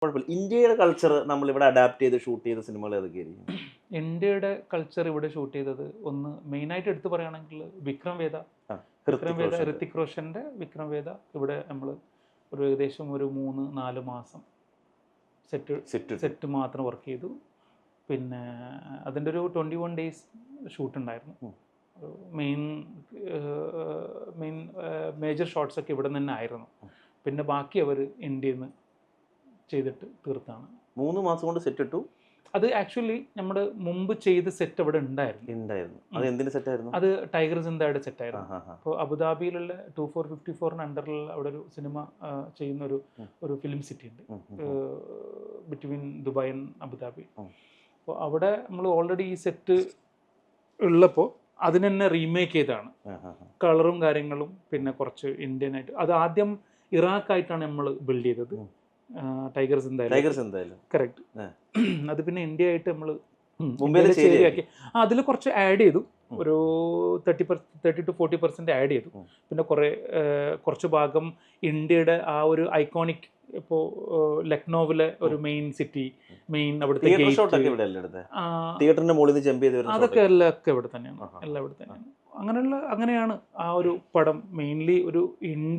കുഴപ്പമില്ല. ഇന്ത്യയുടെ കൾച്ചർ നമ്മളിവിടെ അഡാപ്റ്റ് ചെയ്ത് ഷൂട്ട് ചെയ്ത സിനിമകൾ ഏതൊക്കെയായിരിക്കും? ഇന്ത്യയുടെ കൾച്ചർ ഇവിടെ ഷൂട്ട് ചെയ്തത് ഒന്ന് മെയിനായിട്ട് എടുത്തു പറയുകയാണെങ്കിൽ വിക്രം വേദ. ഋത്തിക് റോഷൻ്റെ വിക്രം വേദ ഇവിടെ നമ്മൾ ഒരു ഏകദേശം ഒരു 3-4 മാസം സെറ്റ് മാത്രം വർക്ക് ചെയ്തു. പിന്നെ അതിൻ്റെ ഒരു 21 days ഷൂട്ട് ഉണ്ടായിരുന്നു. മെയിൻ മേജർ ഷോട്ട്സൊക്കെ ഇവിടെ തന്നെ ആയിരുന്നു. പിന്നെ ബാക്കി അവർ ഇന്ത്യയിൽ നിന്ന് ചെയ്തിട്ട് തീർത്താണ്. 3 മാസം കൊണ്ട് സെറ്റ് ഇട്ടു. അത് ആക്ച്വലി നമ്മുടെ മുമ്പ് ചെയ്ത സെറ്റ് അവിടെ ഉണ്ടായിരുന്നു. അത് എന്തിന്റെ സെറ്റായിരുന്നു? അത് ടൈഗർ സിന്ദയുടെ സെറ്റായിരുന്നു. അപ്പോൾ അബുദാബിയിലുള്ള 2454 അണ്ടറിലുള്ള അവിടെ ഒരു സിനിമ ചെയ്യുന്ന ഒരു ഫിലിം സിറ്റി ഉണ്ട്, ബിറ്റ്വീൻ ദുബായ് ആൻഡ് അബുദാബി. അപ്പോൾ അവിടെ നമ്മൾ ഓൾറെഡി ഈ സെറ്റ് ഉള്ളപ്പോൾ അതിന് തന്നെ റീമേക്ക് ചെയ്താണ്. കളറും കാര്യങ്ങളും പിന്നെ കുറച്ച് ഇന്ത്യൻ ആയിട്ട്. അത് ആദ്യം ഇറാഖായിട്ടാണ് നമ്മൾ ബിൽഡ് ചെയ്തത്, ടൈഗർ സിന്ദ. കറക്റ്റ്. അത് പിന്നെ ഇന്ത്യ ആയിട്ട് നമ്മൾ ശരിയാക്കി. അതിൽ കുറച്ച് ആഡ് ചെയ്തു, ഒരു 30-40% ആഡ് ചെയ്തു. പിന്നെ കുറച്ച് ഭാഗം ഇന്ത്യയുടെ ആ ഒരു ഐക്കോണിക്, ഇപ്പോൾ ലക്നൌവിലെ ഒരു മെയിൻ സിറ്റി, അവിടുത്തെ അതൊക്കെ എല്ലാം ഇവിടെ തന്നെയാണ്. അങ്ങനെയാണ് ആ ഒരു പടം മെയിൻലി ഒരു